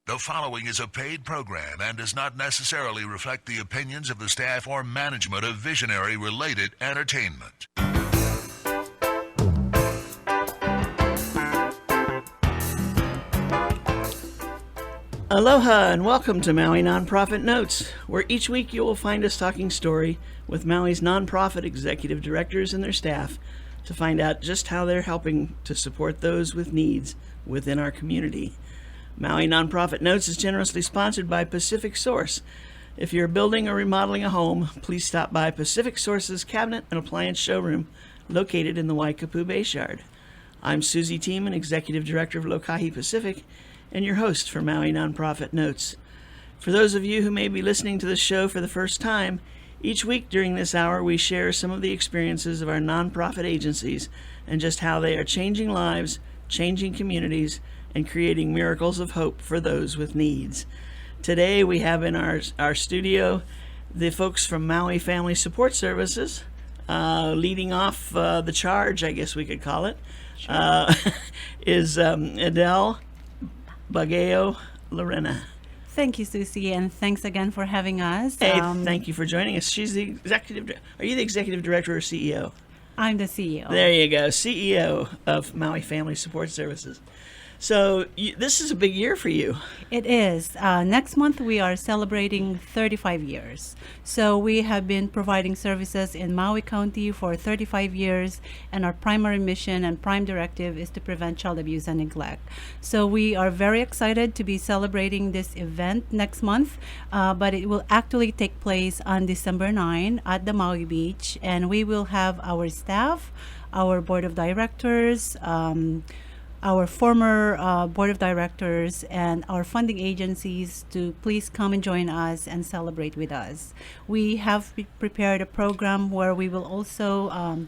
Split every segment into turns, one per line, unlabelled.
The following is a paid program and does not necessarily reflect the opinions of the staff or management of Visionary-related entertainment.
Aloha and welcome to Maui Nonprofit Notes, where each week you will find us talking story with Maui's nonprofit executive directors and their staff to find out just how they're helping to support those with needs within our community. Maui Nonprofit Notes is generously sponsored by Pacific Source. If you're building or remodeling a home, please stop by Pacific Source's cabinet and appliance showroom located in the Waikapu Bayshard. I'm Susie Tiemann, Executive Director of Lokahi Pacific, and your host for Maui Nonprofit Notes. For those of you who may be listening to this show for the first time, each week during this hour we share some of the experiences of our nonprofit agencies and just how they are changing lives, changing communities, and creating miracles of hope for those with needs. Today we have in our studio the folks from Maui Family Support Services, leading off the charge, I guess we could call it, sure. Is Adele Bageo Lorena.
Thank you, Susie, and thanks again for having us.
Hey, thank you for joining us. She's the executive. Are you the executive director or CEO?
I'm the CEO.
There you go, CEO of Maui Family Support Services. So this is a big year for you.
It is. Next month we are celebrating 35 years. So we have been providing services in Maui County for 35 years, and our primary mission and prime directive is to prevent child abuse and neglect. So we are very excited to be celebrating this event next month, but it will actually take place on December 9 at the Maui Beach, and we will have our staff, our board of directors, our former board of directors, and our funding agencies to please come and join us and celebrate with us. We have prepared a program where we will also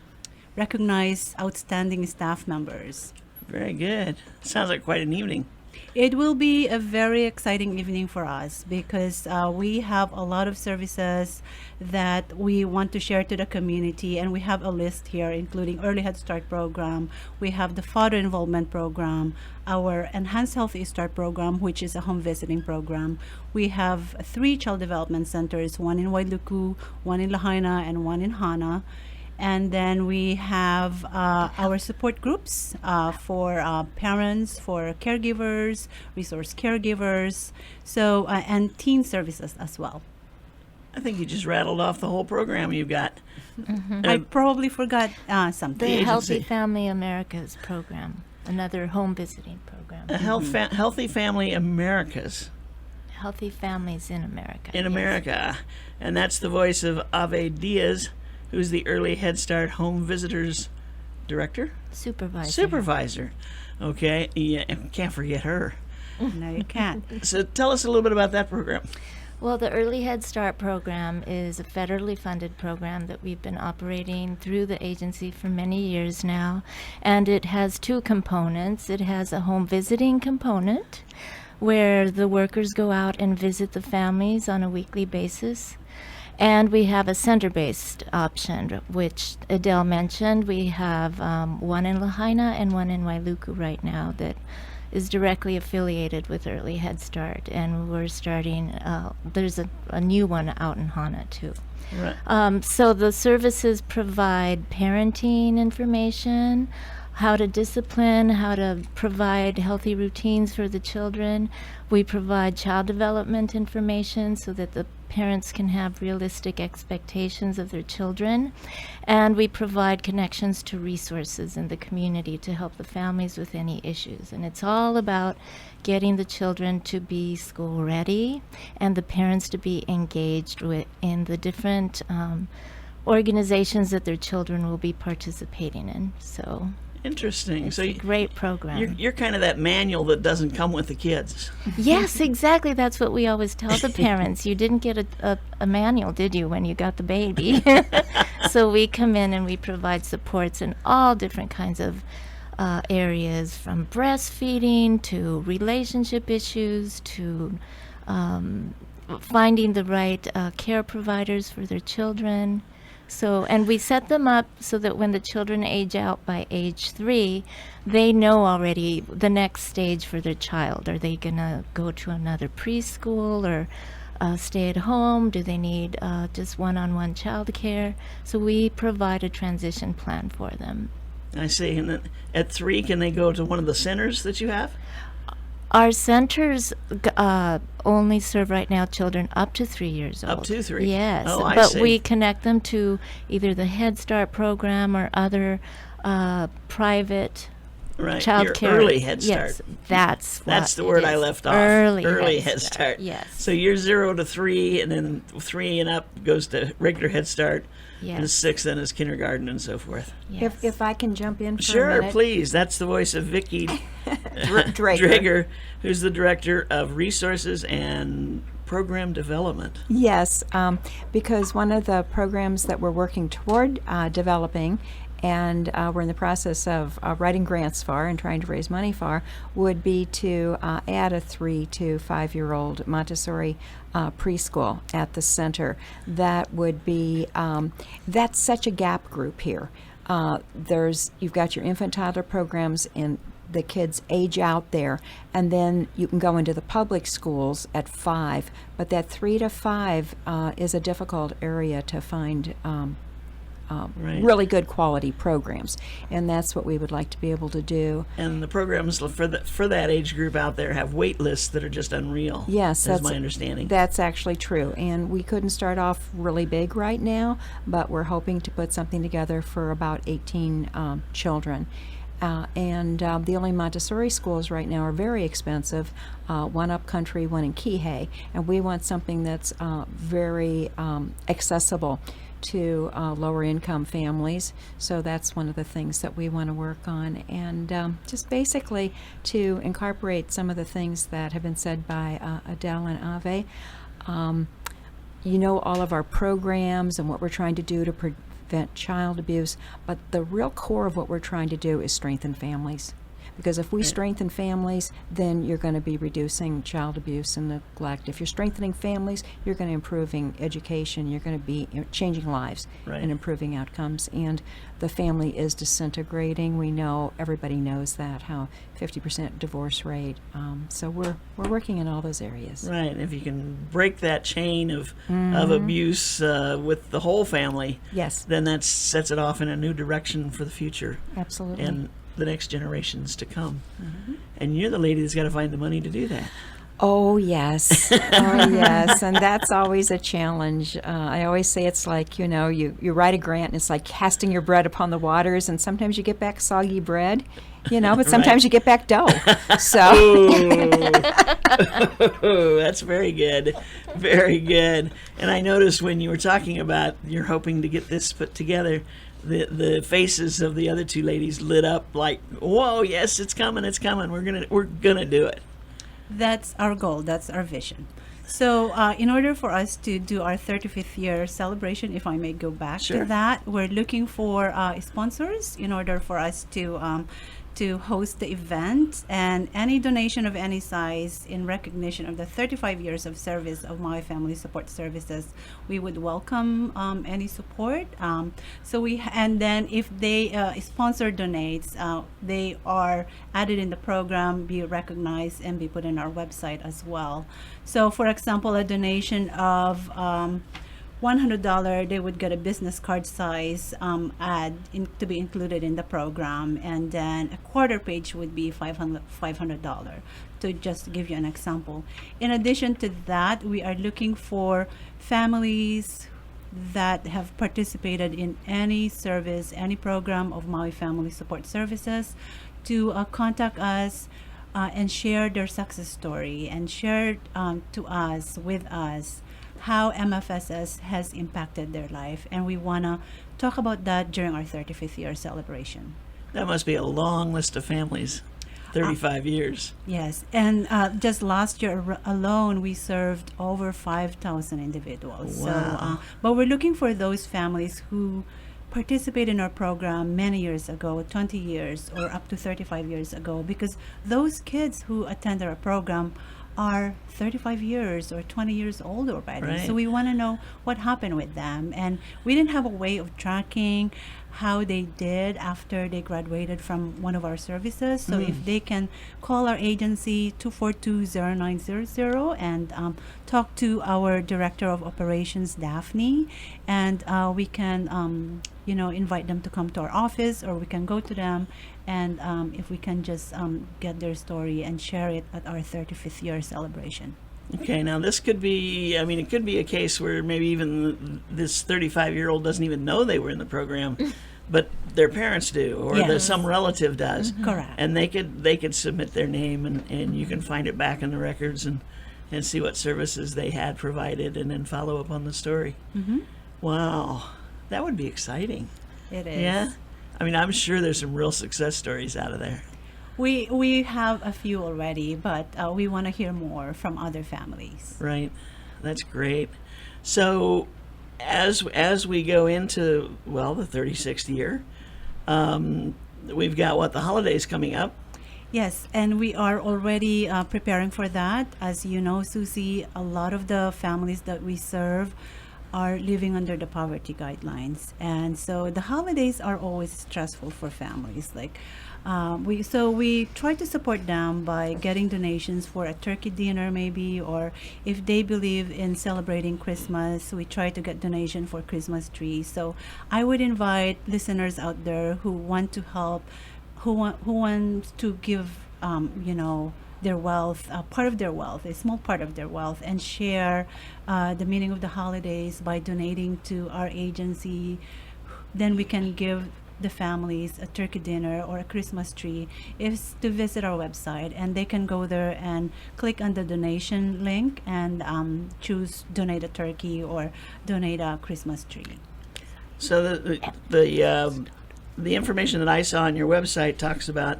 recognize outstanding staff members.
Very good. Sounds like quite an evening.
It will be a very exciting evening for us because we have a lot of services that we want to share to the community, and we have a list here including Early Head Start program, we have the Father Involvement program, our Enhanced Healthy Start program, which is a home visiting program. We have 3 child development centers, one in Wailuku, one in Lahaina, and one in Hana. And then we have our support groups for parents, for caregivers, resource caregivers, so and teen services as well.
I think you just rattled off the whole program you've got.
Mm-hmm. I probably forgot something.
The Healthy Family Americas program, another home visiting program.
Healthy Family Americas.
Healthy Families in America.
In America. And that's the voice of Ave Diaz, who's the Early Head Start Home Visitors Director? Supervisor. Okay, yeah, can't forget her.
No, you can't.
So tell us a little bit about that program.
Well, the Early Head Start program is a federally funded program that we've been operating through the agency for many years now, and it has 2 components. It has a home visiting component where the workers go out and visit the families on a weekly basis. And we have a center-based option, which Adele mentioned. We have one in Lahaina and one in Wailuku right now that is directly affiliated with Early Head Start. And we're starting, there's a new one out in Hana too.
Right.
So the services provide parenting information, how to discipline, how to provide healthy routines for the children. We provide child development information so that the parents can have realistic expectations of their children. And we provide connections to resources in the community to help the families with any issues. And it's all about getting the children to be school ready and the parents to be engaged in the different organizations that their children will be participating in. So
interesting.
It's a great program.
You're kind of that manual that doesn't come with the kids.
Yes, exactly. That's what we always tell the parents. You didn't get a manual, did you, when you got the baby? So we come in and we provide supports in all different kinds of areas, from breastfeeding to relationship issues to finding the right care providers for their children. So, and we set them up so that when the children age out by age 3, they know already the next stage for their child. Are they going to go to another preschool or stay at home? Do they need just one-on-one child care? So we provide a transition plan for them.
I see. And then at 3, can they go to one of the centers that you have?
Our centers only serve right now children up to 3 years old.
Up to 3?
Yes.
Oh, I
but
see.
we connect them to either the Head Start program or other private
Right.
child
Your
care.
early Head Start.
Yes, that's
the
what
word
it
I
is.
left off.
Early
Head Start.
Yes.
So you're 0 to 3, and then 3 and up goes to regular Head Start. And
Yes.
6 then is kindergarten and so forth.
Yes.
If I can jump in for a
Sure,
minute.
please. That's the voice of Vicki
Drager.
Drager, who's the Director of Resources and Program Development.
Yes, because one of the programs that we're working toward developing, and we're in the process of writing grants for and trying to raise money for, would be to add a 3 to 5-year-old Montessori preschool at the center. That would be, that's such a gap group here. You've got your infant toddler programs and the kids age out there, and then you can go into the public schools at 5, but that 3 to 5 is a difficult area to find
Right.
really good quality programs, and that's what we would like to be able to do.
And the programs for that age group out there have wait lists that are just unreal.
Yes,
that's my understanding.
That's actually true, and we couldn't start off really big right now, but we're hoping to put something together for about 18 children. And the only Montessori schools right now are very expensive, one up country, one in Kihei, and we want something that's very accessible to lower income families. So that's one of the things that we want to work on, and just basically to incorporate some of the things that have been said by Adele and Ave. All of our programs and what we're trying to do to prevent child abuse, but the real core of what we're trying to do is strengthen families. Because if we strengthen families, then you're going to be reducing child abuse and neglect. If you're strengthening families, you're going to improving education. You're going to be changing lives and improving outcomes. And the family is disintegrating. We know, everybody knows that, how 50% divorce rate. So we're working in all those areas.
Right. If you can break that chain of abuse with the whole family,
Yes.
then that sets it off in a new direction for the future.
Absolutely.
And the next generations to come. And you're the lady that's got to find the money to do that.
Oh, yes. Oh, yes. And that's always a challenge. I always say it's like, you write a grant and it's like casting your bread upon the waters, and sometimes you get back soggy bread, but sometimes you get back dough. So.
Oh, that's very good. Very good. And I noticed when you were talking about you're hoping to get this put together, the faces of the other two ladies lit up like, whoa, yes, it's coming. We're gonna do it.
That's our goal. That's our vision. So in order for us to do our 35th year celebration, if I may go back
Sure.
to that, we're looking for sponsors in order for us to host the event, and any donation of any size in recognition of the 35 years of service of Maui Family Support Services, we would welcome any support. And then if they sponsor donates, they are added in the program, be recognized, and be put in our website as well. So for example, a donation of $100, they would get a business card size ad to be included in the program, and then a quarter page would be $500, to just give you an example. In addition to that, we are looking for families that have participated in any service, any program of Maui Family Support Services, to contact us and share their success story, and share with us how MFSS has impacted their life. And we want to talk about that during our 35th year celebration.
That must be a long list of families. 35 years.
Yes, and just last year alone, we served over 5,000 individuals.
Wow.
So, but we're looking for those families who participated in our program many years ago, 20 years or up to 35 years ago, because those kids who attended our program are 35 years or 20 years old already.
Right.
So we want to know what happened with them. And we didn't have a way of tracking how they did after they graduated from one of our services. So if they can call our agency 242-0900 and talk to our Director of Operations, Daphne, and we can invite them to come to our office, or we can go to them, and if we can just get their story and share it at our 35th year celebration.
Okay, now this could be, it could be a case where maybe even this 35-year-old doesn't even know they were in the program, but their parents do, or
Yes.
some relative does.
Correct.
And they could submit their name, and you can find it back in the records and see what services they had provided, and then follow up on the story.
Mm-hmm.
Wow, that would be exciting.
It is.
Yeah? I'm sure there's some real success stories out of there.
We have a few already, but we want to hear more from other families.
Right. That's great. So as we go into, the 36th year, we've got the holidays coming up.
Yes, and we are already preparing for that. As you know, Susie, a lot of the families that we serve are living under the poverty guidelines. And so the holidays are always stressful for families. We try to support them by getting donations for a turkey dinner maybe, or if they believe in celebrating Christmas, we try to get donation for Christmas trees. So I would invite listeners out there who want to help, who want to give their wealth, part of their wealth, a small part of their wealth, and share the meaning of the holidays by donating to our agency. Then we can give the families a turkey dinner or a Christmas tree. Is to visit our website, and they can go there and click on the donation link and choose donate a turkey or donate a Christmas tree.
So the information that I saw on your website talks about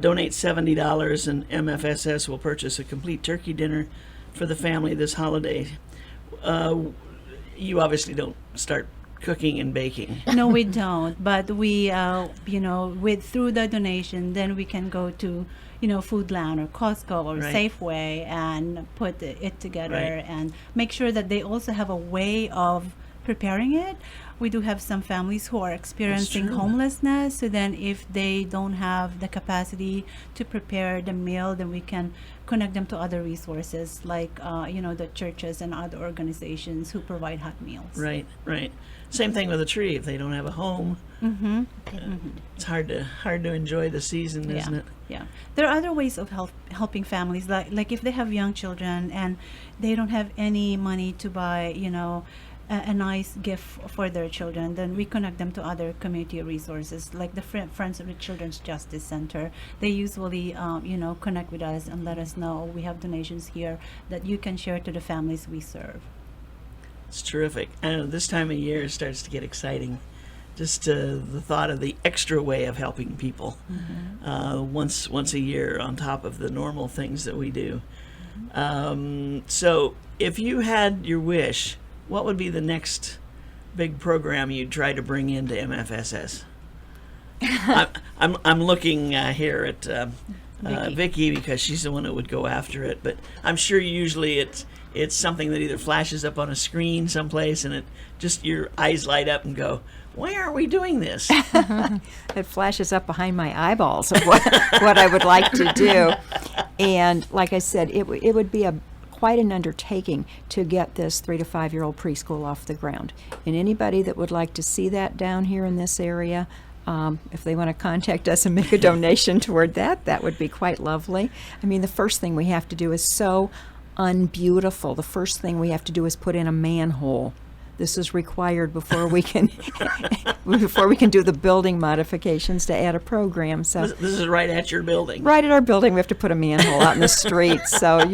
donate $70 and MFSS will purchase a complete turkey dinner for the family this holiday. You obviously don't start cooking and baking.
No, we don't. But we, through the donation, then we can go to, Foodland or Costco or
Right.
Safeway and put it together
Right.
and make sure that they also have a way of preparing it. We do have some families who are experiencing
true.
homelessness. So then if they don't have the capacity to prepare the meal, then we can connect them to other resources like, the churches and other organizations who provide hot meals.
Right. Same thing with a tree. If they don't have a home,
Mm-hmm.
it's hard to enjoy the season, isn't it?
Yeah. There are other ways of helping families, like if they have young children and they don't have any money to buy, a nice gift for their children, then we connect them to other community resources like the Friends of the Children's Justice Center. They usually, connect with us and let us know we have donations here that you can share to the families we serve.
It's terrific. I know this time of year it starts to get exciting. Just the thought of the extra way of helping people once a year on top of the normal things that we do. So if you had your wish, what would be the next big program you'd try to bring into MFSS? I'm looking here at Vicki because she's the one that would go after it, but I'm sure usually it's something that either flashes up on a screen someplace and it just your eyes light up and go, why aren't we doing this?
It flashes up behind my eyeballs of what I would like to do. And like I said, it would be quite an undertaking to get this 3 to 5 year old preschool off the ground. And anybody that would like to see that down here in this area, if they want to contact us and make a donation toward that would be quite lovely. The first thing we have to do is so unbeautiful. The first thing we have to do is put in a manhole. This is required before we can do the building modifications to add a program. So
This is right at your building.
right at our building, we have to put a manhole out in the street. So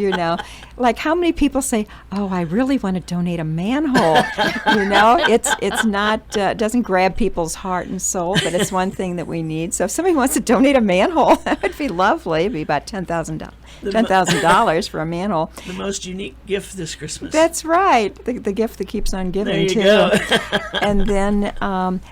like how many people say, "Oh, I really want to donate a manhole." It's not it doesn't grab people's heart and soul, but it's one thing that we need. So if somebody wants to donate a manhole, that would be lovely. It'd be about $10,000 for a manhole.
The most unique gift this Christmas.
That's right. The gift that keeps on giving,
there you
too.
go.
And then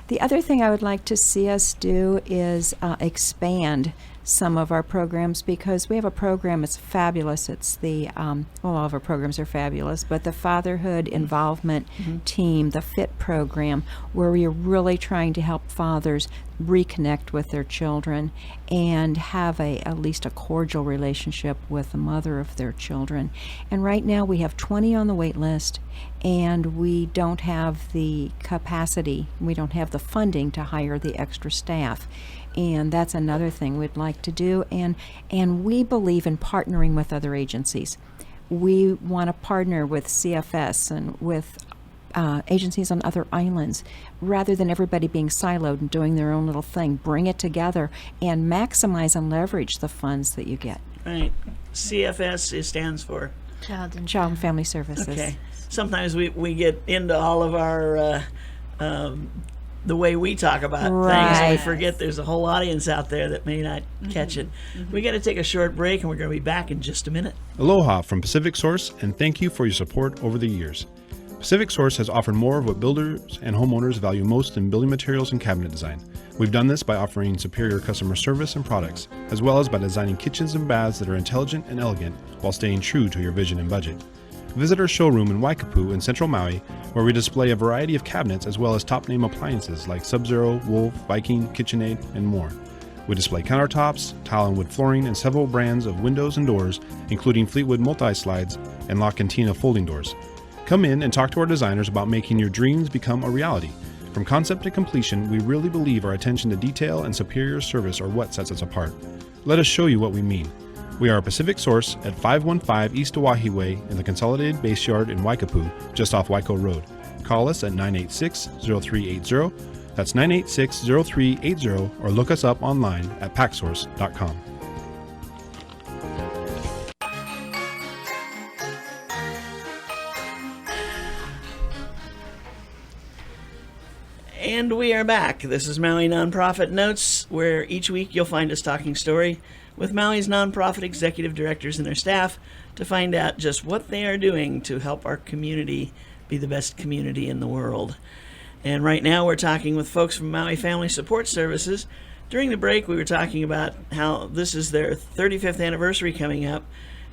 the other thing I would like to see us do is expand some of our programs because we have a program. It's fabulous. It's the all of our programs are fabulous, but the fatherhood involvement team, the FIT program, where we are really trying to help fathers reconnect with their children and have at least a cordial relationship with the mother of their children. And right now we have 20 on the wait list, and we don't have the capacity, we don't have the funding to hire the extra staff. And that's another thing we'd like to do. And we believe in partnering with other agencies. We want to partner with CFS and with agencies on other islands, rather than everybody being siloed and doing their own little thing. Bring it together and maximize and leverage the funds that you get.
Right. CFS stands for?
Child and
Child and Family Services.
Okay. Sometimes we get into all of our the way we talk about things, and we
Right.
forget there's a whole audience out there that may not catch it. We got to take a short break, and we're going to be back in just a minute.
Aloha from Pacific Source, and thank you for your support over the years. Pacific Source has offered more of what builders and homeowners value most in building materials and cabinet design. We've done this by offering superior customer service and products, as well as by designing kitchens and baths that are intelligent and elegant while staying true to your vision and budget. Visit our showroom in Waikapu in central Maui, where we display a variety of cabinets as well as top-name appliances like Sub-Zero, Wolf, Viking, KitchenAid, and more. We display countertops, tile and wood flooring, and several brands of windows and doors, including Fleetwood multi-slides and La Cantina folding doors. Come in and talk to our designers about making your dreams become a reality. From concept to completion, we really believe our attention to detail and superior service are what sets us apart. Let us show you what we mean. We are a Pacific Source at 515 East Oahe Way in the Consolidated Base Yard in Waikapu, just off Waiko Road. Call us at 986-0380. That's 986-0380, or look us up online at packsource.com.
And we are back. This is Maui Nonprofit Notes, where each week you'll find us talking story with Maui's nonprofit executive directors and their staff to find out just what they are doing to help our community be the best community in the world. And right now we're talking with folks from Maui Family Support Services. During the break, we were talking about how this is their 35th anniversary coming up.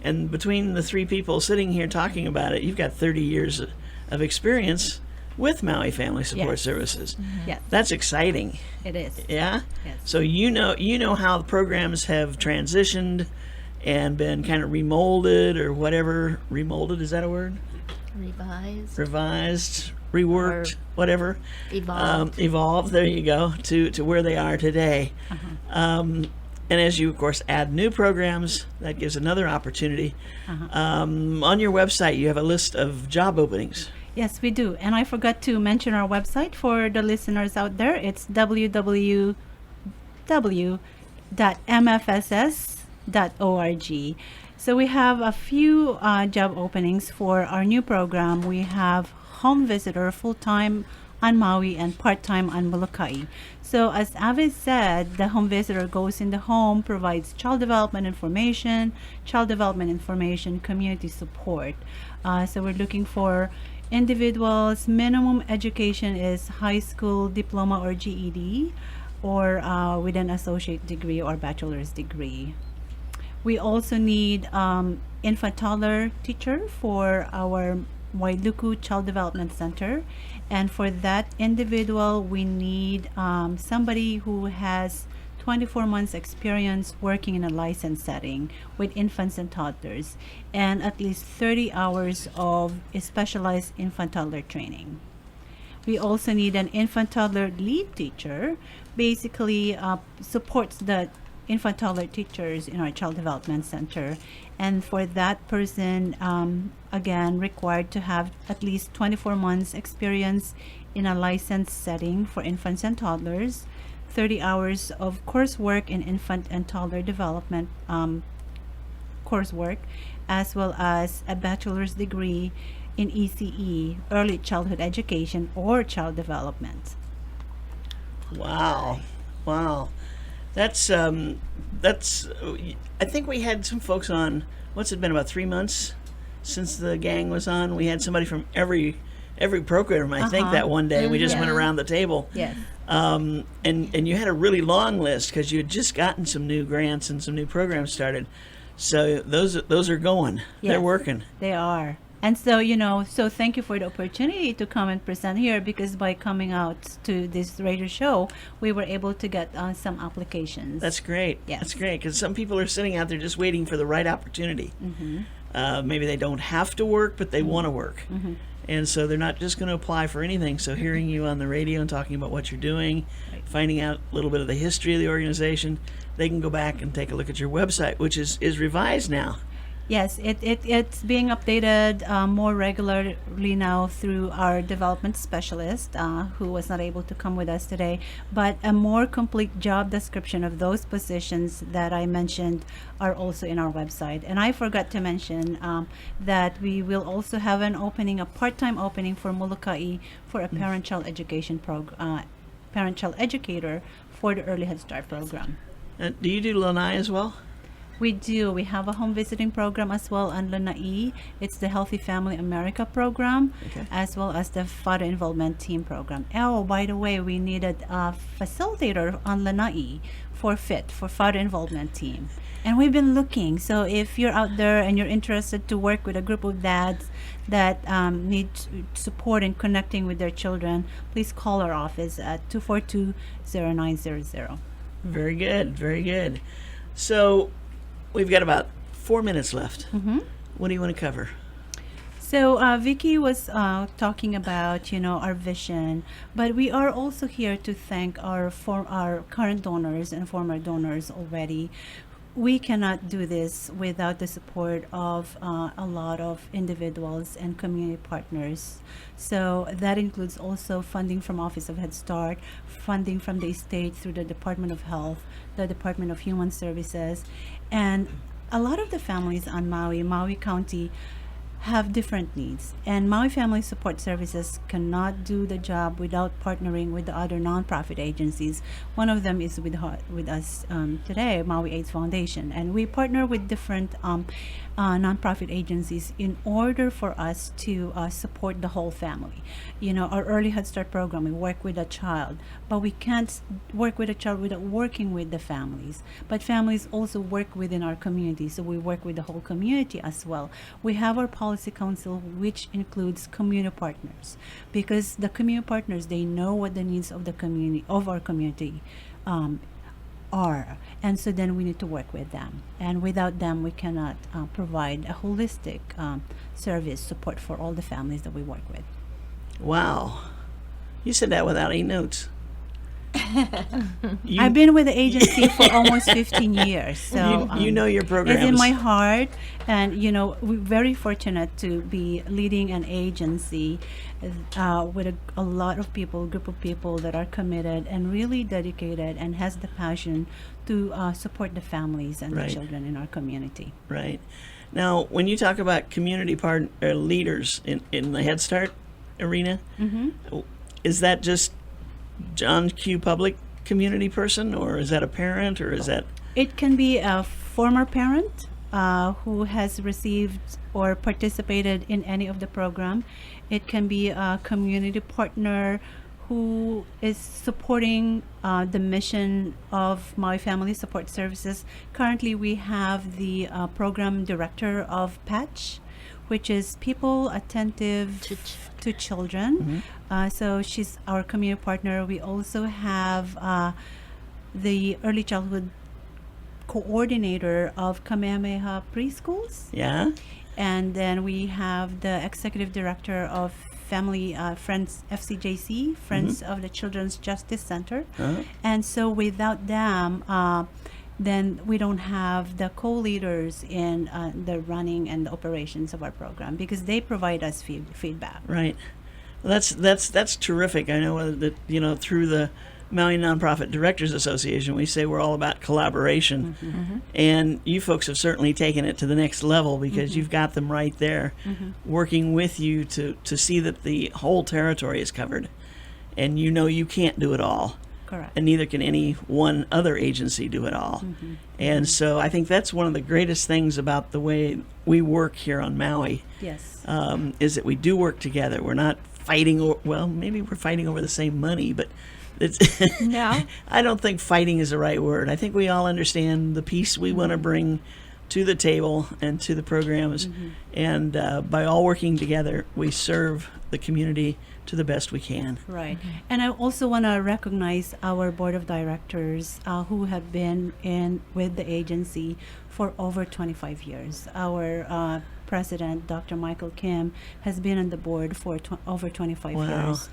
And between the three people sitting here talking about it, you've got 30 years of experience with Maui Family Support
Yes.
Services.
Yes,
That's exciting.
it is.
Yeah?
Yes.
So you know how the programs have transitioned and been kind of remolded or whatever. Remolded, is that a word? Revised, reworked,
Or
whatever.
evolved.
Evolved, there you go, to where they are today. And as you, of course, add new programs, that gives another opportunity. On your website, you have a list of job openings.
Yes, we do. And I forgot to mention our website for the listeners out there. It's www.mfss.org. So we have a few job openings for our new program. We have home visitor full-time on Maui and part-time on Molokai. So as Avi said, the home visitor goes in the home, provides child development information, community support. So we're looking for individuals. Minimum education is high school diploma or GED, or with an associate degree or bachelor's degree. We also need infant toddler teacher for our Wailuku Child Development Center, and for that individual we need somebody who has 24 months experience working in a licensed setting with infants and toddlers, and at least 30 hours of specialized infant toddler training. We also need an infant toddler lead teacher, basically supports the infant toddler teachers in our child development center. And for that person, again, required to have at least 24 months experience in a licensed setting for infants and toddlers, 30 hours of coursework in infant and toddler development coursework, as well as a bachelor's degree in ECE, early childhood education or child development.
Wow. That's I think we had some folks on, what's it been, about 3 months since the gang was on? We had somebody from every every program, I think, that one day. We just went around the table.
Yes.
And you had a really long list because you had just gotten some new grants and some new programs started. So those are going. They're
Yes.
working.
They are. And so, so thank you for the opportunity to come and present here, because by coming out to this radio show, we were able to get some applications.
That's great.
Yes.
That's great because some people are sitting out there just waiting for the right opportunity. Maybe they don't have to work, but they want to work. And so they're not just going to apply for anything. So hearing you on the radio and talking about what you're doing, finding out a little bit of the history of the organization, they can go back and take a look at your website, which is revised now.
Yes, it's being updated more regularly now through our development specialist, who was not able to come with us today. But a more complete job description of those positions that I mentioned are also in our website. And I forgot to mention that we will also have a part-time opening for Molokai for a parent-child education parent-child educator for the Early Head Start program.
Do you do Lanai as well?
We do. We have a home visiting program as well on Lanai. It's the Healthy Family America program, as well as the Father Involvement Team program. Oh, by the way, we needed a facilitator on Lanai for Father Involvement Team. And we've been looking. So if you're out there and you're interested to work with a group of dads that need support in connecting with their children, please call our office at 242-0900.
Very good. Very good. So we've got about 4 minutes left. What do you want to cover?
So Vicky was talking about, our vision, but we are also here to thank our current donors and former donors already. We cannot do this without the support of a lot of individuals and community partners. So that includes also funding from Office of Head Start, funding from the state through the Department of Health, the Department of Human Services, and a lot of the families on Maui County have different needs, and Maui Family Support Services cannot do the job without partnering with the other nonprofit agencies. One of them is with us today, Maui AIDS Foundation, and we partner with different nonprofit agencies in order for us to support the whole family. Our Early Head Start program, we work with a child, but we can't work with a child without working with the families. But families also work within our community, so we work with the whole community as well. We have our policy council, which includes community partners, because the community partners, they know what the needs of the community, of our community, are, and so then we need to work with them, and without them we cannot provide a holistic service support for all the families that we work with.
Wow. You said that without any notes.
I've been with the agency for almost 15 years, so
you know your programs.
It's in my heart, and we're very fortunate to be leading an agency with a lot of people, group of people that are committed and really dedicated and has the passion to support the families and
Right.
the children in our community.
Right. Now, when you talk about community leaders in the Head Start arena, is that just John Q. Public community person, or is that a parent, or is that...
It can be a former parent who has received or participated in any of the program. It can be a community partner who is supporting the mission of Maui Family Support Services. Currently, we have the program director of PATCH, which is People Attentive to Children. So she's our community partner. We also have the Early Childhood Coordinator of Kamehameha Preschools.
Yeah?
And then we have the Executive Director of Family Friends, FCJC, Friends of the Children's Justice Center. And so without them, then we don't have the co-leaders in the running and the operations of our program, because they provide us feedback.
Right. Well, that's terrific. I know that through the Maui Nonprofit Directors Association, we say we're all about collaboration, and you folks have certainly taken it to the next level, because you've got them right there, working with you to see that the whole territory is covered, and you can't do it all.
Correct.
And neither can any one other agency do it all. And so I think that's one of the greatest things about the way we work here on Maui.
Yes.
Is that we do work together. We're not fighting. Well, maybe we're fighting over the same money, but it's
No.
I don't think fighting is the right word. I think we all understand the piece we want to bring to the table and to the programs, and by all working together, we serve the community to the best we can.
Right. And I also want to recognize our board of directors who have been in with the agency for over 25 years. Our president, Dr. Michael Kim, has been on the board for over 25
Wow.
years.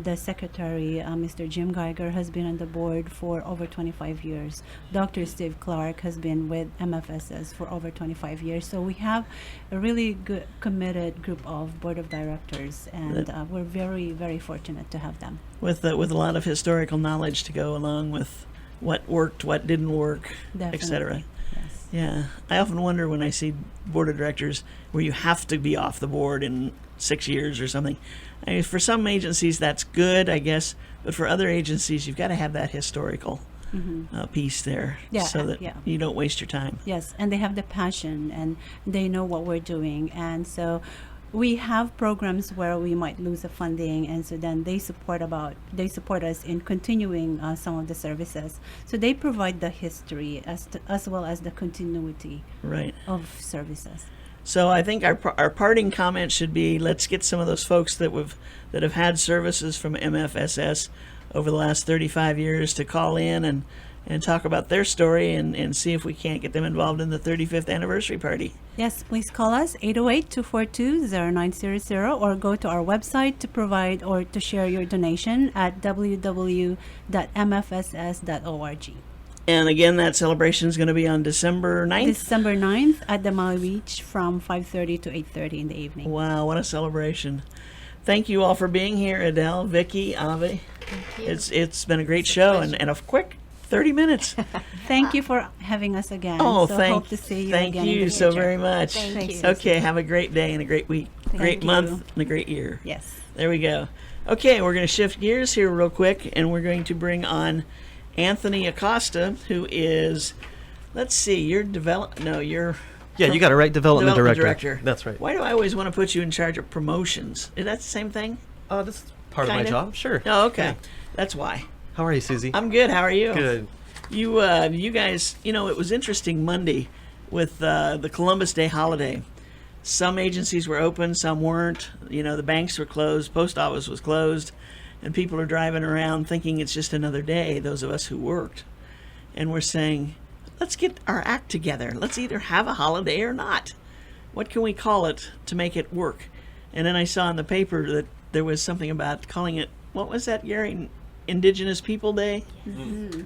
The secretary, Mr. Jim Geiger, has been on the board for over 25 years. Dr. Steve Clark has been with MFSS for over 25 years. So we have a really good, committed group of board of directors, and we're very, very fortunate to have them.
With a lot of historical knowledge to go along with what worked, what didn't work, etc.
Definitely. Yes.
Yeah, I often wonder when I see board of directors where you have to be off the board in 6 years or something. I mean, for some agencies that's good, I guess, but for other agencies you've got to have that historical piece there,
Yeah,
so that
yeah.
you don't waste your time.
Yes, and they have the passion and they know what we're doing. And so we have programs where we might lose the funding, and so then they support us in continuing some of the services. So they provide the history as well as the continuity
Right.
of services.
So I think our parting comment should be: let's get some of those folks that have had services from MFSS over the last 35 years to call in and talk about their story and see if we can't get them involved in the 35th anniversary party.
Yes, please call us 808-242-0900 or go to our website to provide or to share your donation at www.mfss.org.
And again, that celebration is going to be on December 9th.
December 9th at the Maui Beach from 5:30 to 8:30 in the evening.
Wow, what a celebration. Thank you all for being here, Adele, Vicky, Ave. It's been a great show and a quick 30 minutes.
Thank you for having us again.
Oh,
so
thank
hope to see you
thank
again in
you
the
so
future.
very much.
Thank you.
Okay, have a great day and a great week, great
you.
month and a great year.
Yes.
There we go. Okay, we're going to shift gears here real quick, and we're going to bring on Anthony Acosta, who is, let's see, you're
Yeah, you got it right. Development
director.
That's right.
Why do I always want to put you in charge of promotions? Is that the same thing?
This is part of
Kinda?
my job. Sure.
Oh, okay.
Yeah.
That's why.
How are you, Susie?
I'm good. How are you?
Good.
You guys, it was interesting Monday with the Columbus Day holiday. Some agencies were open, some weren't. The banks were closed, post office was closed, and people are driving around thinking it's just another day, those of us who worked. And we're saying, let's get our act together. Let's either have a holiday or not. What can we call it to make it work? And then I saw in the paper that there was something about calling it, what was that, Gary? Indigenous People Day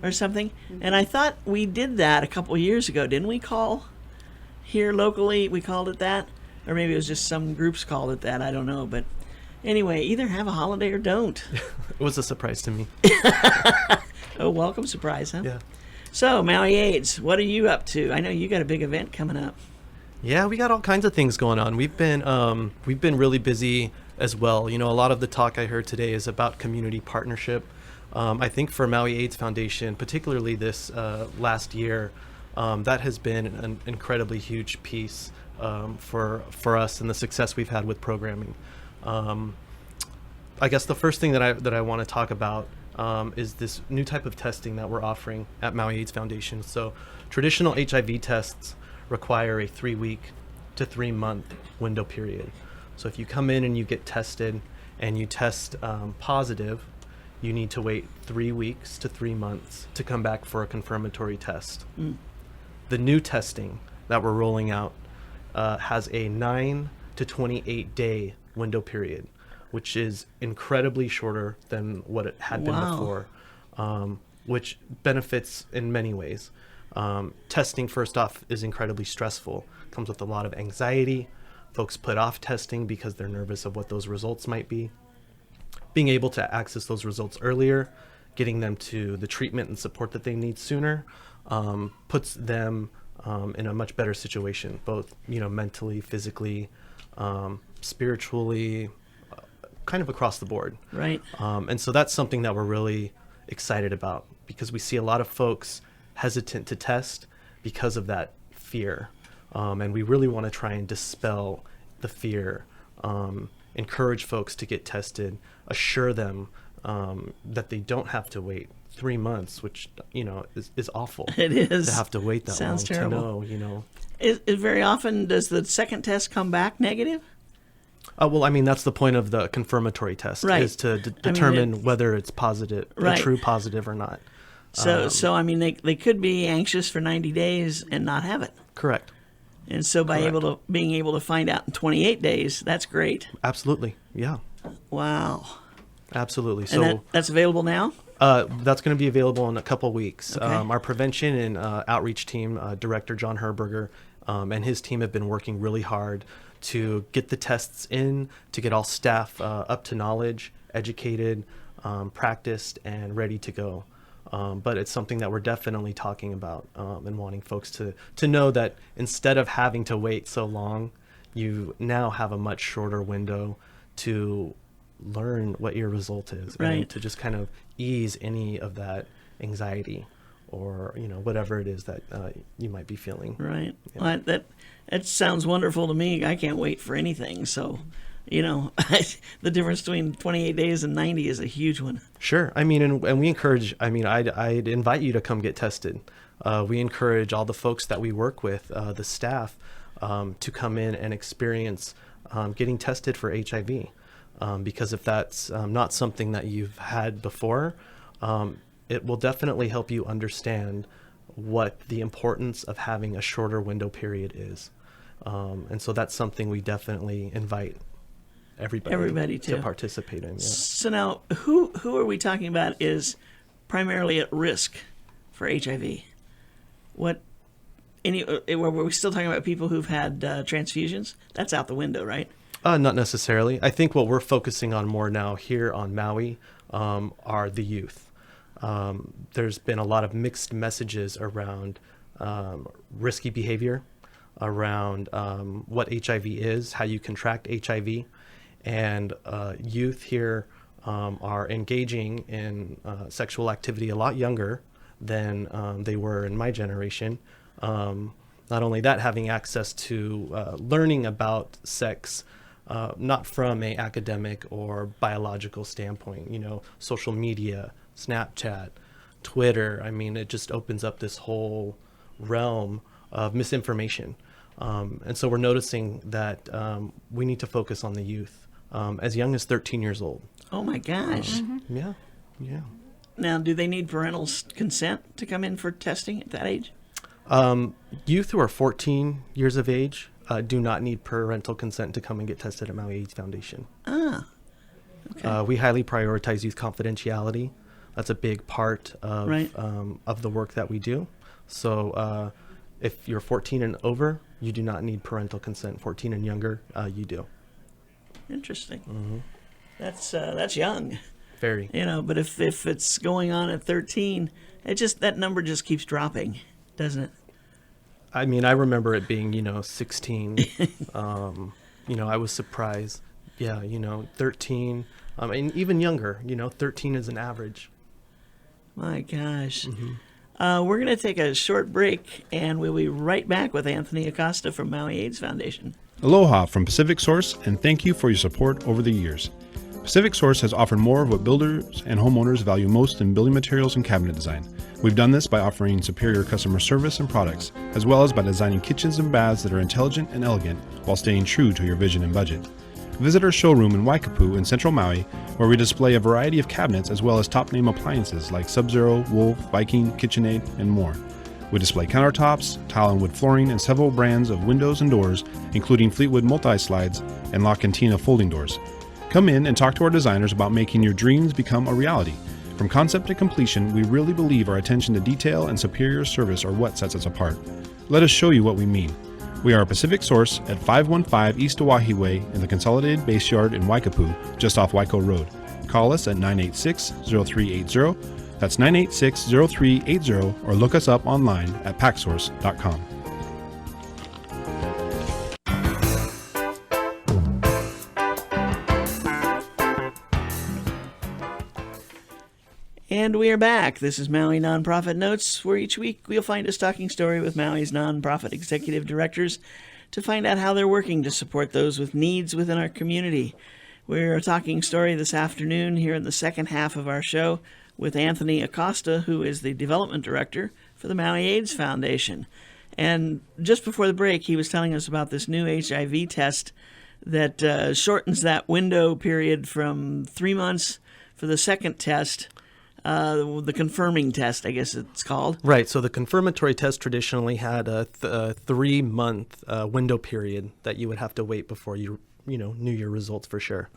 or something. And I thought we did that a couple years ago. Didn't we call here locally? We called it that? Or maybe it was just some groups called it that. I don't know. But anyway, either have a holiday or don't.
It was a surprise to me.
Oh, welcome surprise, huh?
Yeah.
So, Maui AIDS, what are you up to? I know you got a big event coming up.
Yeah, we got all kinds of things going on. We've been really busy as well. A lot of the talk I heard today is about community partnership. I think for Maui AIDS Foundation, particularly this last year, that has been an incredibly huge piece for us and the success we've had with programming. I guess the first thing that I want to talk about is this new type of testing that we're offering at Maui AIDS Foundation. So traditional HIV tests require a 3-week to 3-month window period. So if you come in and you get tested and you test positive, you need to wait 3 weeks to 3 months to come back for a confirmatory test. The new testing that we're rolling out has a 9 to 28 day window period, which is incredibly shorter than what it had been
Wow.
before, which benefits in many ways. Testing, first off, is incredibly stressful. Comes with a lot of anxiety. Folks put off testing because they're nervous of what those results might be. Being able to access those results earlier, getting them to the treatment and support that they need sooner, puts them in a much better situation, both mentally, physically, spiritually, kind of across the board.
Right.
And so that's something that we're really excited about, because we see a lot of folks hesitant to test because of that fear. And we really want to try and dispel the fear encourage folks to get tested, assure them that they don't have to wait 3 months, which, is awful.
It is.
To have to wait that
Sounds
long
terrible.
to know,
Is very often does the second test come back negative?
Well, I mean, that's the point of the confirmatory test,
Right.
is to determine whether it's positive,
Right.
a true positive or not.
So I mean, they could be anxious for 90 days and not have it.
Correct.
And so by
Correct.
being able to find out in 28 days, that's great.
Absolutely. Yeah,
Wow.
absolutely.
And
So
that's available now?
that's going to be available in a couple weeks.
Okay.
Our prevention and outreach team, Director John Herberger, and his team have been working really hard to get the tests in, to get all staff up to knowledge, educated, practiced, and ready to go. But it's something that we're definitely talking about and wanting folks to know that instead of having to wait so long, you now have a much shorter window to learn what your result is,
Right.
and to just kind of ease any of that anxiety or whatever it is that you might be feeling.
Right.
Yeah.
Well, that sounds wonderful to me. I can't wait for anything. So, the difference between 28 days and 90 is a huge one.
Sure. I mean, and we encourage, I'd invite you to come get tested. We encourage all the folks that we work with, the staff, to come in and experience getting tested for HIV. Because if that's not something that you've had before, it will definitely help you understand what the importance of having a shorter window period is. And so that's something we definitely invite everybody
to
participate in. Yeah.
So now, who are we talking about is primarily at risk for HIV? Were we still talking about people who've had transfusions? That's out the window, right?
Not necessarily. I think what we're focusing on more now here on Maui are the youth. There's been a lot of mixed messages around risky behavior, around what HIV is, how you contract HIV, and youth here are engaging in sexual activity a lot younger than they were in my generation. Not only that, having access to learning about sex, not from a academic or biological standpoint, social media, Snapchat, Twitter. I mean, it just opens up this whole realm of misinformation. And so we're noticing that we need to focus on the youth as young as 13 years old.
Oh my gosh.
Yeah.
Now, do they need parental consent to come in for testing at that age?
Youth who are 14 years of age do not need parental consent to come and get tested at Maui AIDS Foundation.
Ah, okay.
We highly prioritize youth confidentiality. That's a big part of
Right.
Of the work that we do. So if you're 14 and over, you do not need parental consent. 14 and younger, you do.
Interesting.
Mm-hmm.
That's young,
Very.
But if it's going on at 13, that number just keeps dropping, doesn't it?
I mean, I remember it being, 16. I was surprised. Yeah, 13, and even younger, 13 is an average.
My gosh.
Mm-hmm.
We're going to take a short break, and we'll be right back with Anthony Acosta from Maui AIDS Foundation.
Aloha from Pacific Source, and thank you for your support over the years. Pacific Source has offered more of what builders and homeowners value most in building materials and cabinet design. We've done this by offering superior customer service and products, as well as by designing kitchens and baths that are intelligent and elegant while staying true to your vision and budget. Visit our showroom in Waikapu in Central Maui, where we display a variety of cabinets as well as top-name appliances like Sub-Zero, Wolf, Viking, KitchenAid, and more. We display countertops, tile and wood flooring, and several brands of windows and doors, including Fleetwood multi-slides and La Cantina folding doors. Come in and talk to our designers about making your dreams become a reality. From concept to completion, we really believe our attention to detail and superior service are what sets us apart. Let us show you what we mean. We are a Pacific Source at 515 East Oahe Way in the Consolidated Base Yard in Waikapu, just off Waiko Road. Call us at 986-0380. That's 986-0380, or look us up online at packsource.com.
And we are back. This is Maui Nonprofit Notes, where each week we'll find a talking story with Maui's nonprofit executive directors to find out how they're working to support those with needs within our community. We're talking story this afternoon here in the second half of our show with Anthony Acosta, who is the development director for the Maui AIDS Foundation. And just before the break, he was telling us about this new HIV test that shortens that window period from 3 months for the second test, the confirming test, I guess it's called.
Right. So the confirmatory test traditionally had a 3-month window period that you would have to wait before you knew your results for sure.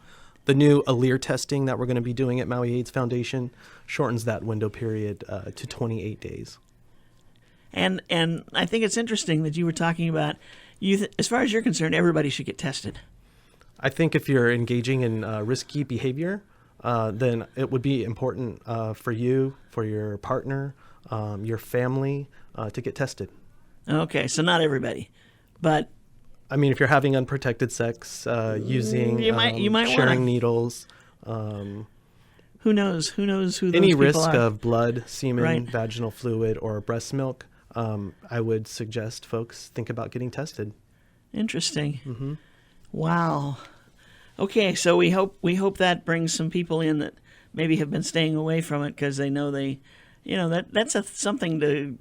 The new Alere testing that we're going to be doing at Maui AIDS Foundation shortens that window period to 28 days.
And I think it's interesting that you were talking about as far as you're concerned, everybody should get tested.
I think if you're engaging in risky behavior, then it would be important for you, for your partner, your family to get tested.
Okay, so not everybody, but
I mean, if you're having unprotected sex, using,
you might
sharing
wanna.
needles,
who knows who those
any
people
risk
are.
of blood, semen,
Right.
vaginal fluid, or breast milk, I would suggest folks think about getting tested.
Interesting.
Mm-hmm.
Wow. Okay, so we hope that brings some people in that maybe have been staying away from it because they know that's something to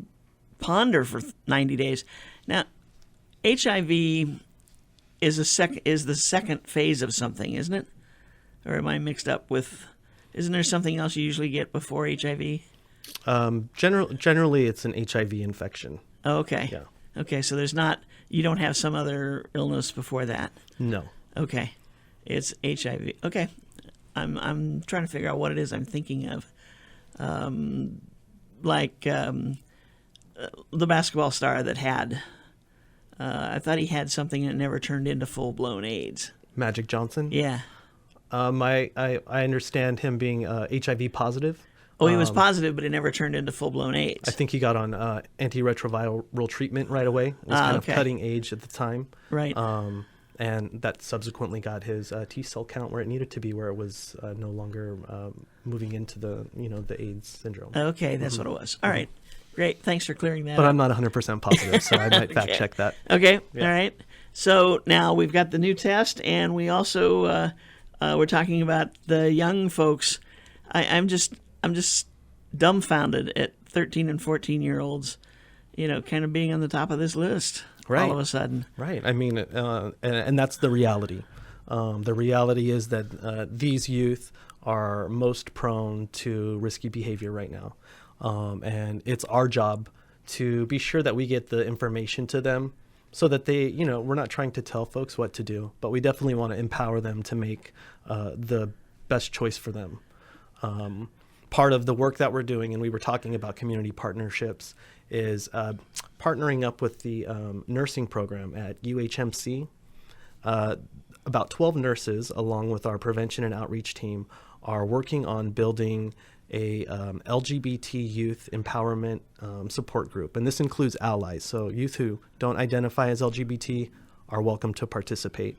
ponder for 90 days. Now, HIV is the second phase of something, isn't it? Or am I mixed up with? Isn't there something else you usually get before HIV?
Generally, it's an HIV infection.
Oh, okay.
Yeah.
Okay, so you don't have some other illness before that.
No.
Okay, it's HIV. Okay, I'm trying to figure out what it is I'm thinking of. The basketball star that had. I thought he had something that never turned into full-blown AIDS.
Magic Johnson?
Yeah.
I understand him being HIV positive.
Oh, he was positive, but it never turned into full-blown AIDS.
I think he got on antiretroviral treatment right away. It was kind
okay.
of cutting age at the time.
Right.
And that subsequently got his T cell count where it needed to be, where it was no longer moving into the AIDS syndrome.
Okay, that's what it was. All right. Great. Thanks for clearing that
But
up.
I'm not 100% positive, so I might fact check that.
Okay.
Yeah.
All right. So now we've got the new test, and we also we're talking about the young folks. I'm just dumbfounded at 13 and 14-year-olds, kind of being on the top of this list
Right.
all of a sudden.
Right. I mean, and that's the reality. The reality is that these youth are most prone to risky behavior right now. And it's our job to be sure that we get the information to them so that they, we're not trying to tell folks what to do, but we definitely want to empower them to make the best choice for them. Part of the work that we're doing, and we were talking about community partnerships, is partnering up with the nursing program at UHMC. About 12 nurses, along with our prevention and outreach team, are working on building a LGBT youth empowerment support group. And this includes allies. So youth who don't identify as LGBT are welcome to participate.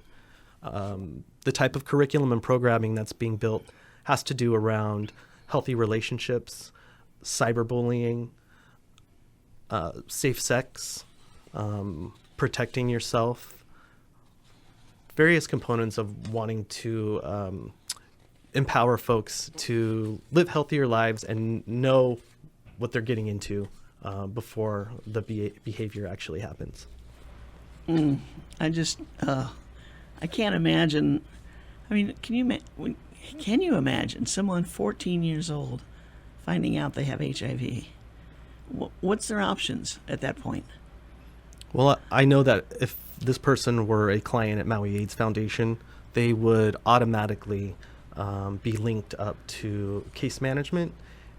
The type of curriculum and programming that's being built has to do around healthy relationships, cyberbullying, safe sex, protecting yourself, various components of wanting to empower folks to live healthier lives and know what they're getting into before the behavior actually happens.
I can't imagine. I mean, can you imagine someone 14 years old finding out they have HIV? What's their options at that point?
Well, I know that if this person were a client at Maui AIDS Foundation, they would automatically be linked up to case management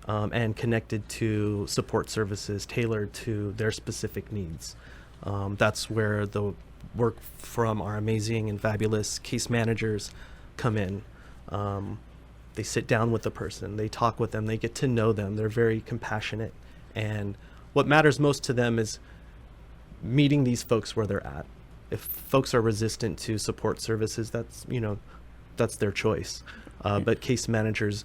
and connected to support services tailored to their specific needs. That's where the work from our amazing and fabulous case managers come in. They sit down with the person, they talk with them, they get to know them, they're very compassionate. And what matters most to them is meeting these folks where they're at. If folks are resistant to support services, that's their choice. But case managers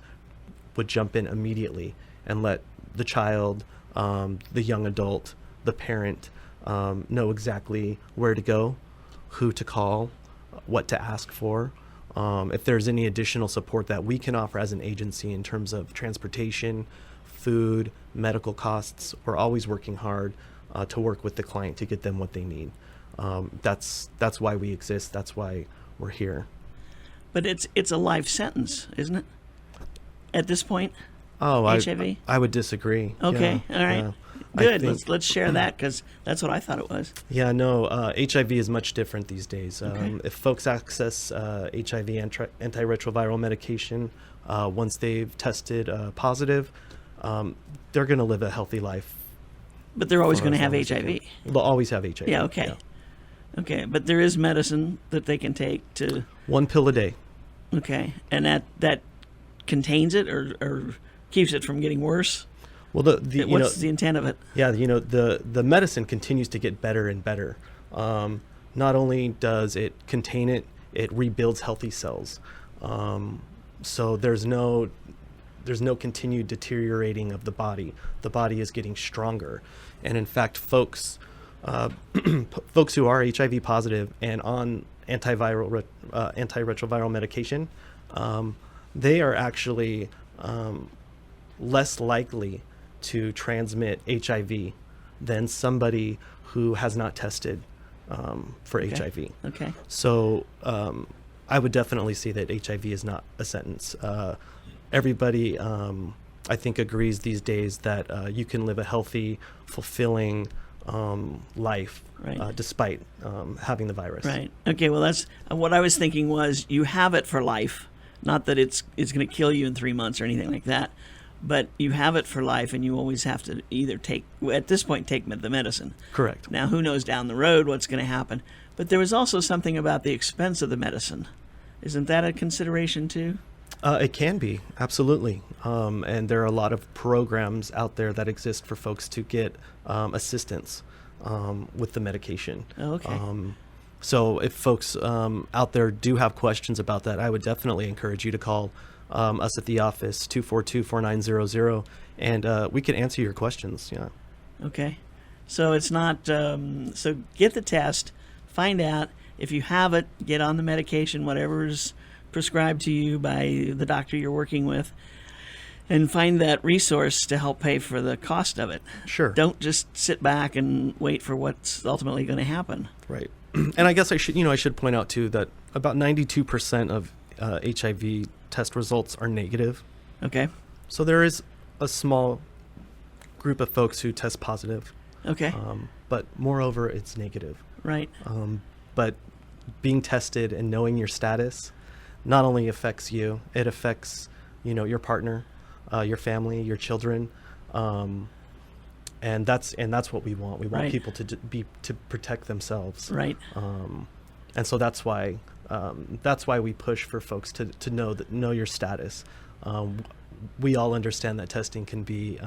would jump in immediately and let the child, the young adult, the parent know exactly where to go, who to call, what to ask for, If there's any additional support that we can offer as an agency in terms of transportation, food, medical costs, we're always working hard to work with the client to get them what they need. That's why we exist. That's why we're here.
But it's a life sentence, isn't it? At this point,
Oh,
HIV?
I would disagree.
Okay,
Yeah,
all right.
yeah. I
Good.
think-
Let's share that, because that's what I thought it was.
Yeah, no, HIV is much different these days.
Okay.
If folks access HIV antiretroviral medication once they've tested positive, they're going to live a healthy life.
But they're always
for
going to
as
have
long as they
HIV.
can. They'll always have HIV.
Yeah, okay. Okay, but there is medicine that they can take to,
One pill a day.
okay, and that contains it or keeps it from getting worse?
Well,
What's the intent of it?
Yeah, the medicine continues to get better and better. Not only does it contain it, it rebuilds healthy cells. So there's no continued deteriorating of the body. The body is getting stronger, and in fact, folks who are HIV positive and on antiretroviral medication, they are actually less likely to transmit HIV than somebody who has not tested for
Okay.
HIV.
Okay.
So I would definitely say that HIV is not a sentence. Everybody, I think, agrees these days that you can live a healthy, fulfilling life
Right.
despite having the virus.
Right. Okay, well, that's what I was thinking was you have it for life. Not that it's going to kill you in 3 months or anything like that, but you have it for life, and you always have to either take the medicine.
Correct.
Now, who knows down the road what's going to happen? But there was also something about the expense of the medicine. Isn't that a consideration too?
It can be, absolutely. And there are a lot of programs out there that exist for folks to get assistance with the medication.
Oh, okay.
So if folks out there do have questions about that, I would definitely encourage you to call us at the office, 242-4900, and we can answer your questions. Yeah.
Okay. So it's not, so get the test, find out if you have it, get on the medication, whatever's prescribed to you by the doctor you're working with, and find that resource to help pay for the cost of it.
Sure.
Don't just sit back and wait for what's ultimately going to happen.
Right. And I guess I should point out too that about 92% of HIV test results are negative.
Okay.
So there is a small group of folks who test positive.
Okay.
But moreover, it's negative.
Right.
But being tested and knowing your status not only affects you, it affects, your partner, your family, your children. And that's what we want. We want
Right.
people to protect themselves.
Right.
And so that's why we push for folks to know your status. We all understand that testing can be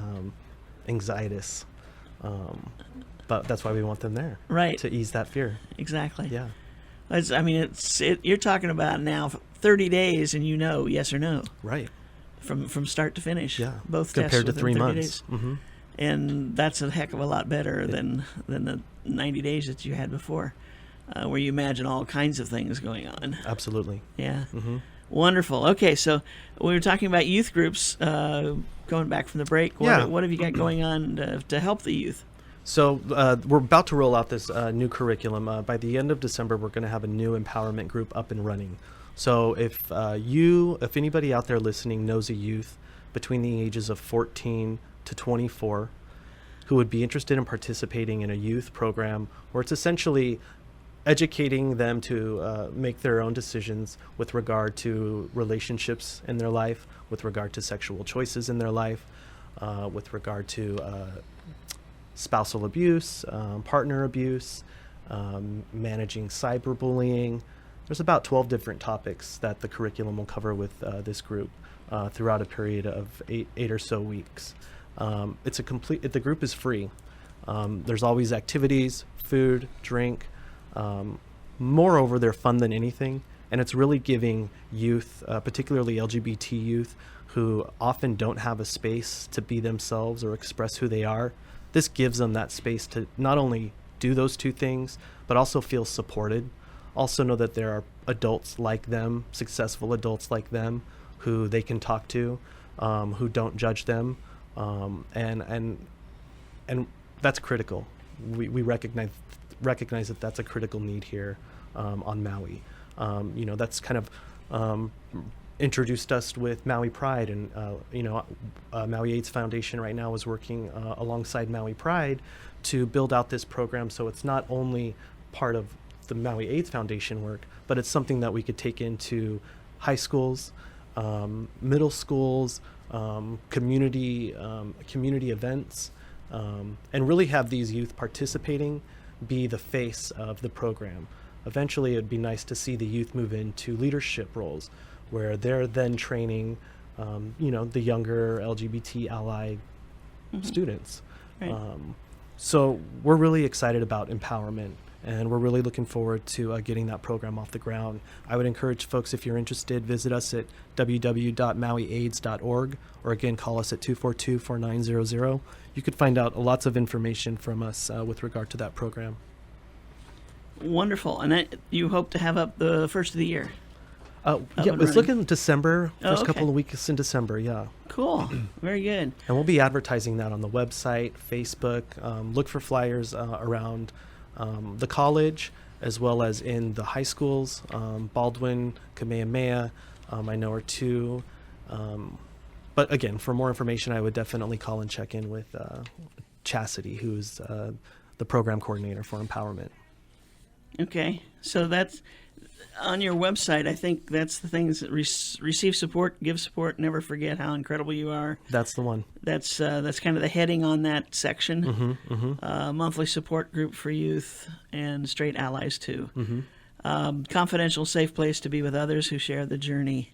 anxietous, but that's why we want them there.
Right.
To ease that fear.
Exactly.
Yeah.
You're talking about now 30 days and yes or no
Right.
from start to finish.
Yeah.
Both tests
Compared to
within
3
30
months.
days.
Mm-hmm.
And that's a heck of a lot better than the 90 days that you had before, where you imagine all kinds of things going on.
Absolutely.
Yeah.
Mm-hmm.
Wonderful. Okay, so we were talking about youth groups, going back from the break.
Yeah.
What have you got going on to help the youth?
So we're about to roll out this new curriculum. By the end of December, we're going to have a new empowerment group up and running. So if anybody out there listening knows a youth between the ages of 14 to 24 who would be interested in participating in a youth program where it's essentially educating them to make their own decisions with regard to relationships in their life, with regard to sexual choices in their life, with regard to spousal abuse, partner abuse, managing cyberbullying. There's about 12 different topics that the curriculum will cover with this group throughout a period of eight or so weeks. The group is free. There's always activities, food, drink. Moreover, they're fun than anything, and it's really giving youth, particularly LGBT youth, who often don't have a space to be themselves or express who they are. This gives them that space to not only do those two things, but also feel supported. Also know that there adults like them, successful adults like them, who they can talk to, who don't judge them, and that's critical. We recognize that that's a critical need here on Maui. That's kind of introduced us with Maui Pride, and Maui AIDS Foundation right now is working alongside Maui Pride to build out this program, so it's not only part of the Maui AIDS Foundation work, but it's something that we could take into high schools, middle schools, community events, and really have these youth participating, be the face of the program. Eventually, it'd be nice to see the youth move into leadership roles, where they're then training, the younger LGBT ally students.
Right.
So we're really excited about empowerment, and we're really looking forward to getting that program off the ground. I would encourage folks, if you're interested, visit us at www.mauiaids.org, or again, call us at 242-4900. You could find out lots of information from us with regard to that program.
Wonderful. And that you hope to have up the first of the year.
Yeah,
and
it's
running.
looking December, first
okay.
couple of weeks in December, yeah.
Cool. Very good.
And we'll be advertising that on the website, Facebook. Look for flyers around the college, as well as in the high schools, Baldwin, Kamehameha, I know are two. But again, for more information, I would definitely call and check in with Chastity, who's the program coordinator for empowerment.
Okay. So that's on your website. I think that's the things that receive support, give support, never forget how incredible you are.
That's the one.
That's kind of the heading on that section. Monthly support group for youth and straight allies too. Confidential, safe place to be with others who share the journey.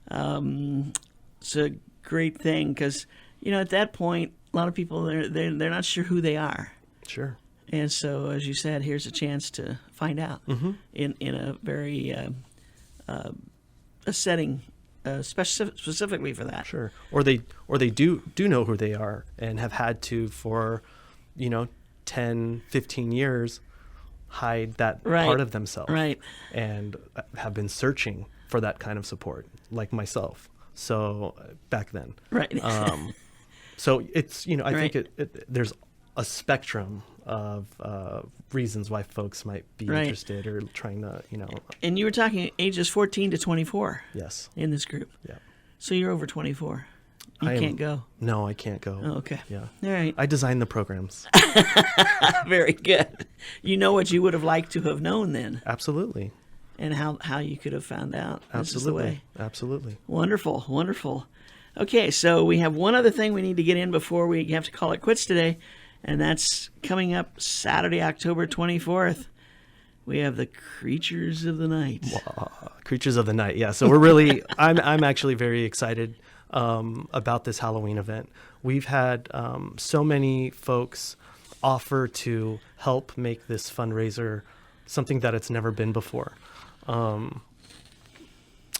It's a great thing because at that point, a lot of people they're not sure who they are.
Sure.
And so, as you said, here's a chance to find out in a very a setting specifically for that.
Sure. Or they do know who they are and have had to for 10, 15 years hide that part of themselves.
Right.
And have been searching for that kind of support, like myself. So back then.
Right.
So it's I
Right.
think there's a spectrum of reasons why folks might be
Right.
interested or trying to
And you were talking ages 14 to 24
Yes.
in this group.
Yeah.
So you're over 24. You
I am-
can't go.
No, I can't go.
Oh, okay.
Yeah.
All right.
I designed the programs.
Very good. You know what you would have liked to have known then,
Absolutely.
and how you could have found out. This is the
Absolutely.
way.
Absolutely.
Wonderful, wonderful. Okay, so we have one other thing we need to get in before we have to call it quits today, and that's coming up Saturday, October 24th. We have the Creatures of the Night.
Creatures of the Night. Yeah. So we're really, I'm actually very excited about this Halloween event. We've had so many folks offer to help make this fundraiser something that it's never been before.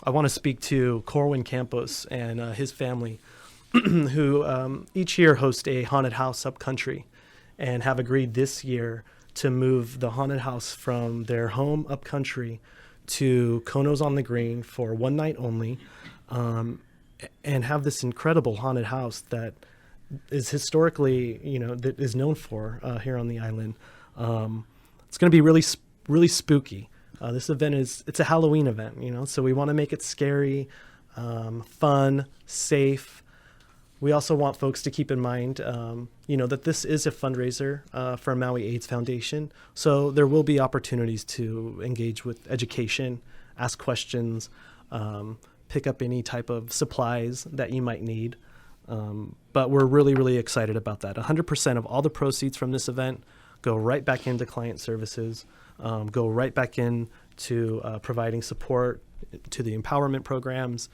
I want to speak to Corwin Campos and his family, who each year host a haunted house up country, and have agreed this year to move the haunted house from their home up country to Konos on the Green for one night only, and have this incredible haunted house that is historically, that is known for here on the island. It's going to be really spooky. This event it's a Halloween event, so we want to make it scary, fun, safe. We also want folks to keep in mind, that this is a fundraiser for Maui AIDS Foundation. So there will be opportunities to engage with education, ask questions, pick up any type of supplies that you might need. But we're really, really excited about that. 100% of all the proceeds from this event go right back into client services, go right back into providing support to the empowerment programs.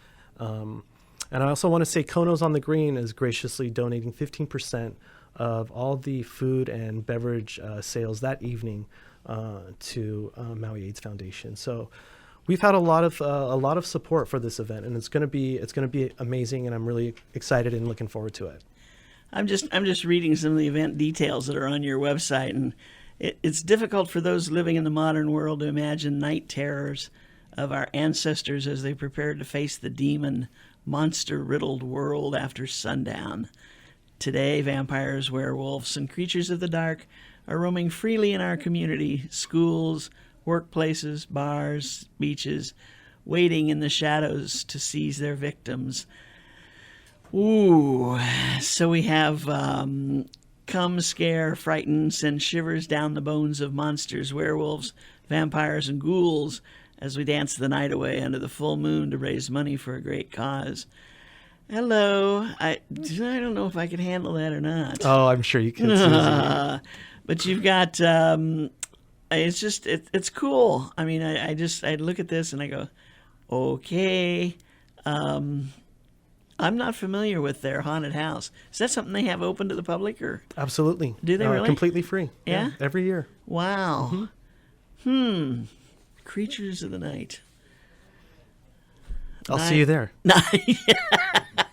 And I also want to say Konos on the Green is graciously donating 15% of all the food and beverage sales that evening to Maui AIDS Foundation. So we've had a lot of support for this event, and it's going to be amazing, and I'm really excited and looking forward to it.
I'm just reading some of the event details that are on your website, and it's difficult for those living in the modern world to imagine night terrors of our ancestors as they prepared to face the demon, monster-riddled world after sundown. Today, vampires, werewolves, and creatures of the dark are roaming freely in our community, schools, workplaces, bars, beaches, waiting in the shadows to seize their victims. Ooh, so we have come, scare, frighten, send shivers down the bones of monsters, werewolves, vampires, and ghouls as we dance the night away under the full moon to raise money for a great cause. Hello. I don't know if I can handle that or not.
Oh, I'm sure you can, Susie.
But you've got, it's just, it's cool. I mean, I look at this and I go, okay. I'm not familiar with their haunted house. Is that something they have open to the public, or?
Absolutely.
Do they really?
Completely free.
Yeah?
Every year.
Wow. Creatures of the night.
I'll see you there.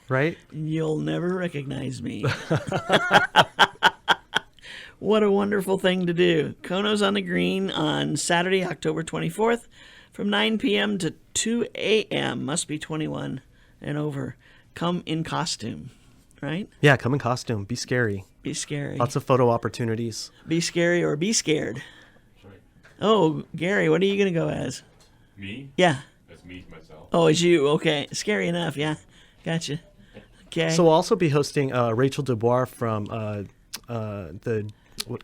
Right?
You'll never recognize me. What a wonderful thing to do. Kono's on the Green on Saturday, October 24th from 9 p.m. to 2 a.m. Must be 21 and over. Come in costume, right?
Yeah, come in costume. Be scary.
Be scary.
Lots of photo opportunities.
Be scary or be scared. Oh, Gary, what are you going to go as?
Me?
Yeah.
That's me myself.
Oh, it's you. Okay. Scary enough. Yeah. Gotcha. Okay.
So we'll also be hosting Rachel Dubois from the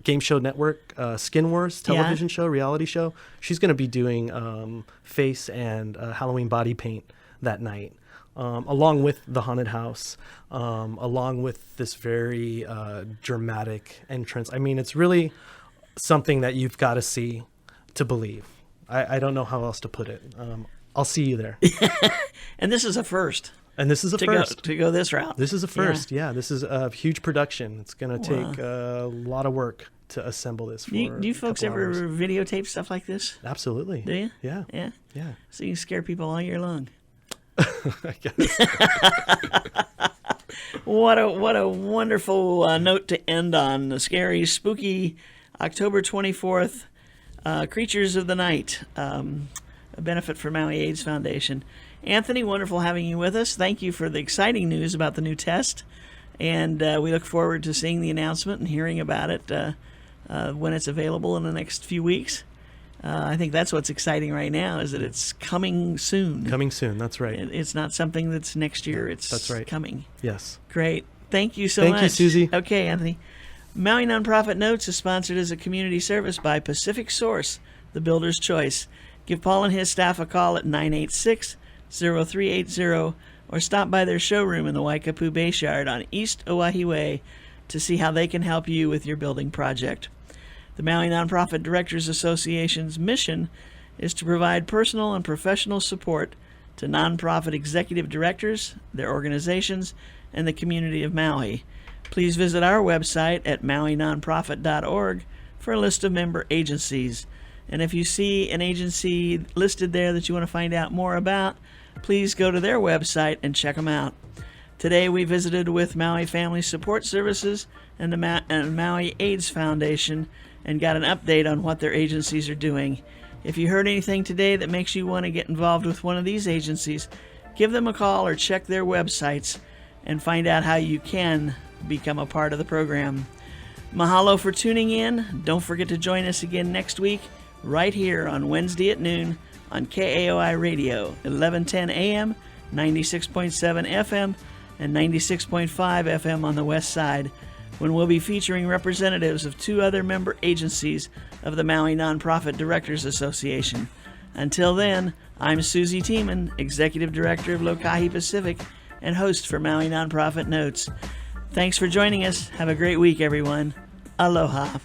game show network, Skin Wars television show, reality show. She's going to be doing face and Halloween body paint that night. Along with the haunted house, along with this very dramatic entrance. I mean, it's really something that you've got to see to believe. I don't know how else to put it. I'll see you there.
And this is a first.
And this is a first.
To go this route.
This is a first, yeah. This is a huge production. It's going to take a lot of work to assemble this. For
Do you folks ever
hours.
videotape stuff like this?
Absolutely.
Do you?
Yeah.
Yeah.
Yeah.
So you can scare people all year long.
I guess.
What a wonderful note to end on. The scary, spooky October 24th, Creatures of the Night, a benefit for Maui AIDS Foundation. Anthony, wonderful having you with us. Thank you for the exciting news about the new test. And we look forward to seeing the announcement and hearing about it when it's available in the next few weeks. I think that's what's exciting right now, is that it's coming soon.
Coming soon, that's right.
It's not something that's next year. It's
That's right.
coming.
Yes.
Great. Thank you so
Thank
much.
you, Susie.
Okay, Anthony. Maui Nonprofit Notes is sponsored as a community service by Pacific Source, the builder's choice. Give Paul and his staff a call at 986-0380 or stop by their showroom in the Waikapu Bayshard on East Oahe Way to see how they can help you with your building project. The Maui Nonprofit Directors Association's mission is to provide personal and professional support to nonprofit executive directors, their organizations, and the community of Maui. Please visit our website at mauinonprofit.org for a list of member agencies. And if you see an agency listed there that you want to find out more about, please go to their website and check them out. Today we visited with Maui Family Support Services and the Maui AIDS Foundation and got an update on what their agencies are doing. If you heard anything today that makes you want to get involved with one of these agencies, give them a call or check their websites and find out how you can become a part of the program. Mahalo for tuning in. Don't forget to join us again next week, right here on Wednesday at noon on KAOI Radio, 1110 AM, 96.7 FM, and 96.5 FM on the west side, when we'll be featuring representatives of two other member agencies of the Maui Nonprofit Directors Association. Until then, I'm Susie Tiemann, Executive Director of Lokahi Pacific and host for Maui Nonprofit Notes. Thanks for joining us. Have a great week, everyone. Aloha.